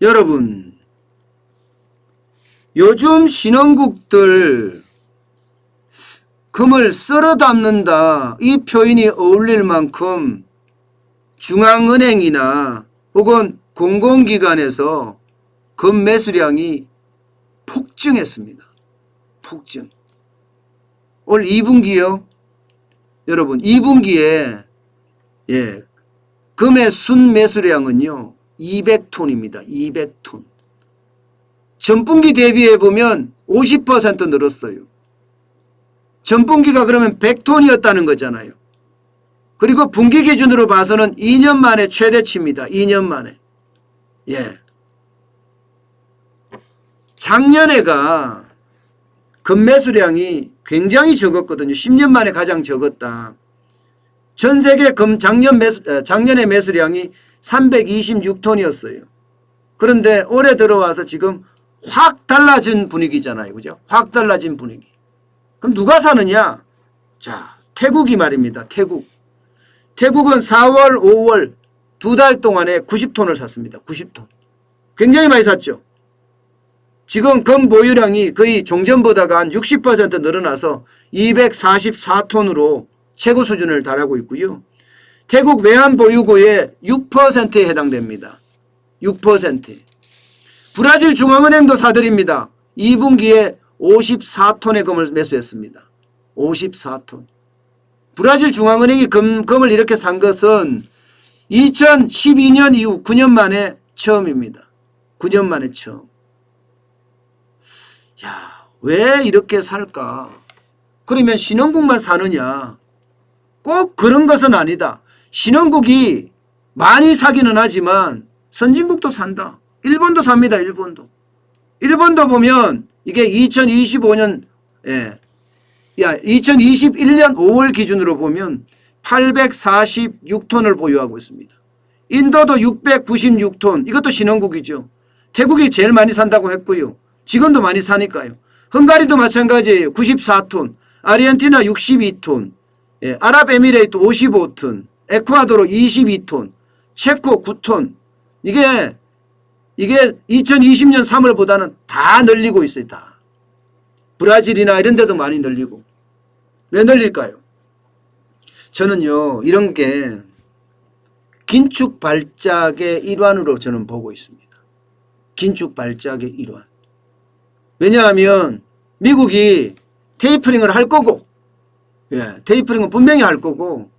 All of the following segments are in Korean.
여러분, 요즘 신흥국들 금을 썰어 담는다 이 표현이 어울릴 만큼 중앙은행이나 혹은 공공기관에서 금 매수량이 폭증했습니다. 폭증. 올 2분기요. 여러분 2분기에 금의 순 매수량은요 200톤입니다. 200톤. 전분기 대비해 보면 50% 늘었어요. 전분기가 그러면 100톤이었다는 거잖아요. 그리고 분기 기준으로 봐서는 2년 만에 최대치입니다. 2년 만에. 작년에가 금 매수량이 굉장히 적었거든요. 10년 만에 가장 적었다. 전 세계 금 작년의 매수량이 326톤이었어요. 그런데 올해 들어와서 지금 확 달라진 분위기잖아요. 그죠? 확 달라진 분위기. 그럼 누가 사느냐? 자, 태국이 말입니다. 태국은 4월, 5월 두 달 동안에 90톤을 샀습니다. 90톤. 굉장히 많이 샀죠. 지금 금 보유량이 거의 종전보다가 한 60% 늘어나서 244톤으로 최고 수준을 달하고 있고요. 태국 외환 보유고의 6%에 해당됩니다. 6%. 브라질 중앙은행도 사들입니다. 2분기에 54톤의 금을 매수했습니다. 54톤. 브라질 중앙은행이 금을 이렇게 산 것은 2012년 이후 9년 만에 처음입니다. 9년 만에 처음. 야, 왜 이렇게 살까? 그러면 신흥국만 사느냐? 꼭 그런 것은 아니다. 신흥국이 많이 사기는 하지만 선진국도 산다. 일본도 삽니다. 일본도 보면 이게 2025년 2021년 5월 기준으로 보면 846톤을 보유하고 있습니다. 인도도 696톤. 이것도 신흥국이죠. 태국이 제일 많이 산다고 했고요. 지금도 많이 사니까요. 헝가리도 마찬가지예요. 94톤. 아르헨티나 62톤. 아랍에미레이트 55톤. 에콰도르 22톤. 체코 9톤. 이게 2020년 3월보다는 다 늘리고 있어요. 다. 브라질이나 이런 데도 많이 늘리고. 왜 늘릴까요? 저는요 이런 게 긴축 발작의 일환으로 저는 보고 있습니다. 긴축 발작의 일환. 왜냐하면 미국이 테이퍼링을 할 거고 테이퍼링은 분명히 할 거고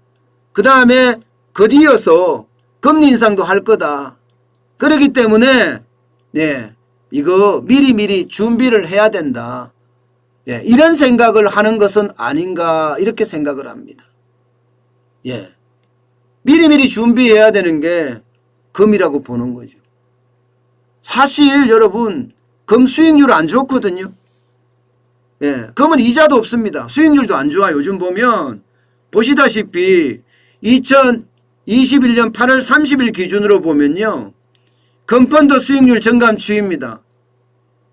그 다음에 겉이어서 금리 인상도 할 거다. 그렇기 때문에 이거 미리 준비를 해야 된다. 이런 생각을 하는 것은 아닌가 이렇게 생각을 합니다. 미리 준비해야 되는 게 금이라고 보는 거죠. 사실 여러분 금 수익률 안 좋거든요. 금은 이자도 없습니다. 수익률도 안 좋아요. 요즘 보면 보시다시피 2021년 8월 30일 기준으로 보면요. 금펀드 수익률 정감 추이입니다.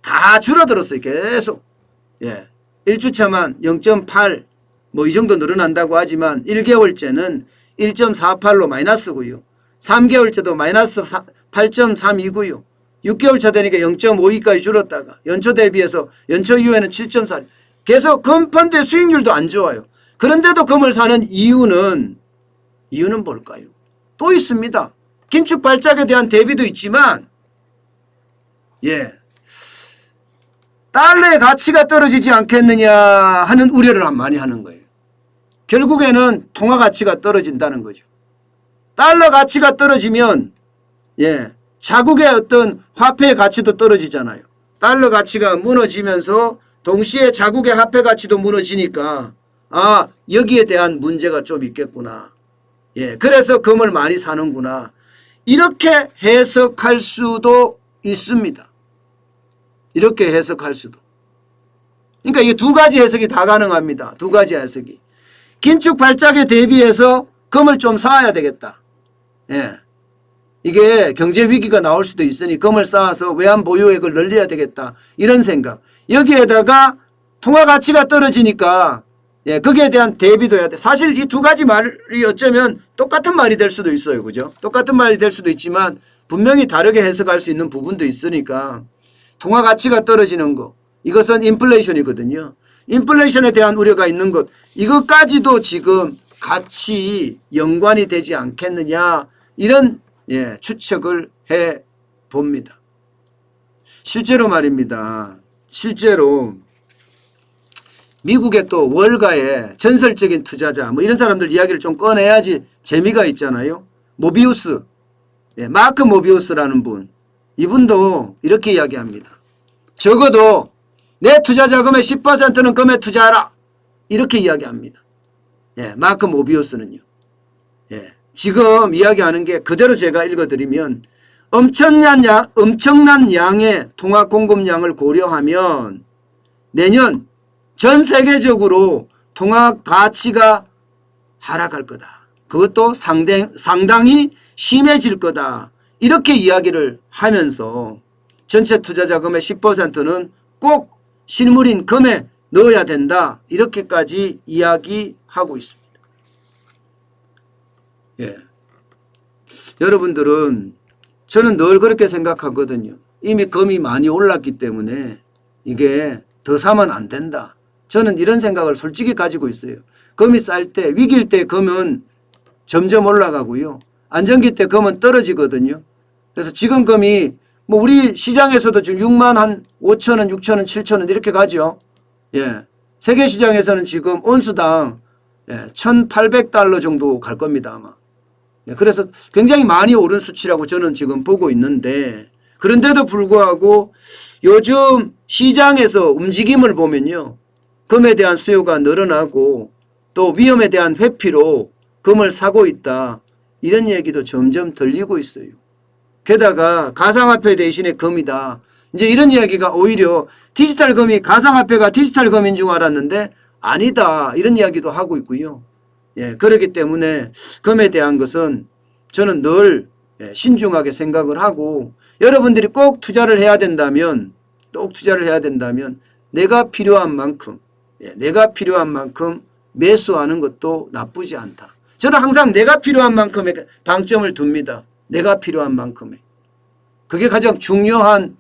다 줄어들었어요. 계속. 1주차만 0.8 뭐 이 정도 늘어난다고 하지만 1개월째는 1.48로 마이너스고요. 3개월째도 마이너스 8.32고요. 6개월차 되니까 0.52까지 줄었다가 연초 대비해서 연초 이후에는 7.4. 계속 금펀드의 수익률도 안 좋아요. 그런데도 금을 사는 이유는 뭘까요? 또 있습니다. 긴축 발작에 대한 대비도 있지만 달러의 가치가 떨어지지 않겠느냐 하는 우려를 많이 하는 거예요. 결국에는 통화 가치가 떨어진다는 거죠. 달러 가치가 떨어지면 자국의 어떤 화폐의 가치도 떨어지잖아요. 달러 가치가 무너지면서 동시에 자국의 화폐 가치도 무너지니까 여기에 대한 문제가 좀 있겠구나. 그래서 금을 많이 사는구나. 이렇게 해석할 수도 있습니다. 이렇게 해석할 수도. 그러니까 이게 두 가지 해석이 다 가능합니다. 두 가지 해석이. 긴축 발작에 대비해서 금을 좀 사야 되겠다. 이게 경제 위기가 나올 수도 있으니 금을 쌓아서 외환 보유액을 늘려야 되겠다. 이런 생각. 여기에다가 통화 가치가 떨어지니까 거기에 대한 대비도 해야 돼. 사실 이 두 가지 말이 어쩌면 똑같은 말이 될 수도 있어요. 그죠? 똑같은 말이 될 수도 있지만 분명히 다르게 해석할 수 있는 부분도 있으니까 통화 가치가 떨어지는 거 이것은 인플레이션이거든요. 인플레이션에 대한 우려가 있는 것 이것까지도 지금 같이 연관이 되지 않겠느냐 이런 추측을 해 봅니다. 실제로 말입니다. 실제로 미국의 또 월가의 전설적인 투자자 뭐 이런 사람들 이야기를 좀 꺼내야지 재미가 있잖아요. 모비우스, 마크 모비우스라는 분 이분도 이렇게 이야기합니다. 적어도 내 투자 자금의 10%는 금에 투자하라 이렇게 이야기합니다. 마크 모비우스는요. 지금 이야기하는 게 그대로 제가 읽어드리면 엄청난 양의 통화 공급량을 고려하면 내년 전 세계적으로 통화 가치가 하락할 거다. 그것도 상당히 심해질 거다. 이렇게 이야기를 하면서 전체 투자 자금의 10%는 꼭 실물인 금에 넣어야 된다. 이렇게까지 이야기하고 있습니다. 여러분들은 저는 늘 그렇게 생각하거든요. 이미 금이 많이 올랐기 때문에 이게 더 사면 안 된다. 저는 이런 생각을 솔직히 가지고 있어요. 금이 쌀 때 위기일 때 금은 점점 올라가고요. 안정기 때 금은 떨어지거든요. 그래서 지금 금이 뭐 우리 시장에서도 지금 6만 한 5천 원, 6천 원, 7천 원 이렇게 가죠. 세계 시장에서는 지금 온수당 1,800달러 정도 갈 겁니다 아마. 그래서 굉장히 많이 오른 수치라고 저는 지금 보고 있는데 그런데도 불구하고 요즘 시장에서 움직임을 보면요. 금에 대한 수요가 늘어나고 또 위험에 대한 회피로 금을 사고 있다. 이런 얘기도 점점 들리고 있어요. 게다가 가상화폐 대신에 금이다. 이제 이런 이야기가 오히려 디지털 금이 가상화폐가 디지털 금인 줄 알았는데 아니다. 이런 이야기도 하고 있고요. 그렇기 때문에 금에 대한 것은 저는 늘 신중하게 생각을 하고 여러분들이 꼭 투자를 해야 된다면 내가 필요한 만큼 매수하는 것도 나쁘지 않다. 저는 항상 내가 필요한 만큼에 방점을 둡니다. 내가 필요한 만큼에. 그게 가장 중요한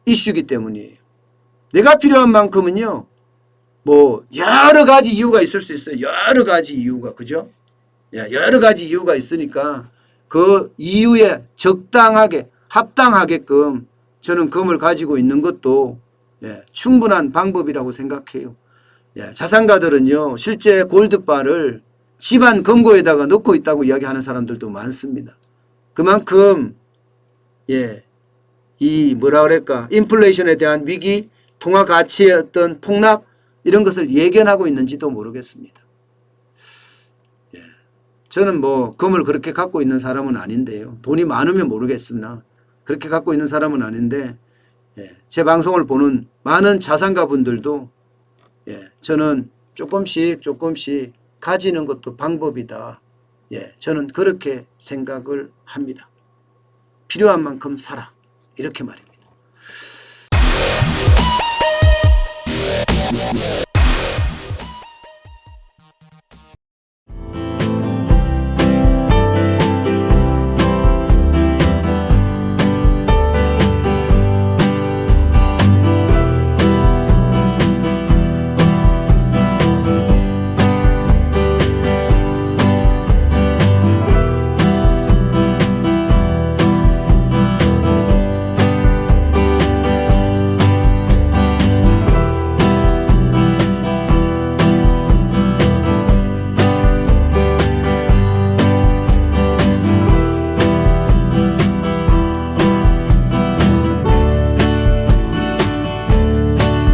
이슈이기 때문이에요. 내가 필요한 만큼은요. 뭐 여러 가지 이유가 있을 수 있어요. 여러 가지 이유가. 그죠? 여러 가지 이유가 있으니까 그 이유에 적당하게 합당하게끔 저는 금을 가지고 있는 것도 충분한 방법이라고 생각해요. 자산가들은요. 실제 골드바를 집안 금고에다가 넣고 있다고 이야기하는 사람들도 많습니다. 그만큼 이 뭐라 그럴까 인플레이션에 대한 위기, 통화 가치의 어떤 폭락 이런 것을 예견하고 있는지도 모르겠습니다. 저는 뭐 금을 그렇게 갖고 있는 사람은 아닌데요. 돈이 많으면 모르겠으나 그렇게 갖고 있는 사람은 아닌데 제 방송을 보는 많은 자산가 분들도 저는 조금씩 가지는 것도 방법이다. 저는 그렇게 생각을 합니다. 필요한 만큼 사라. 이렇게 말입니다.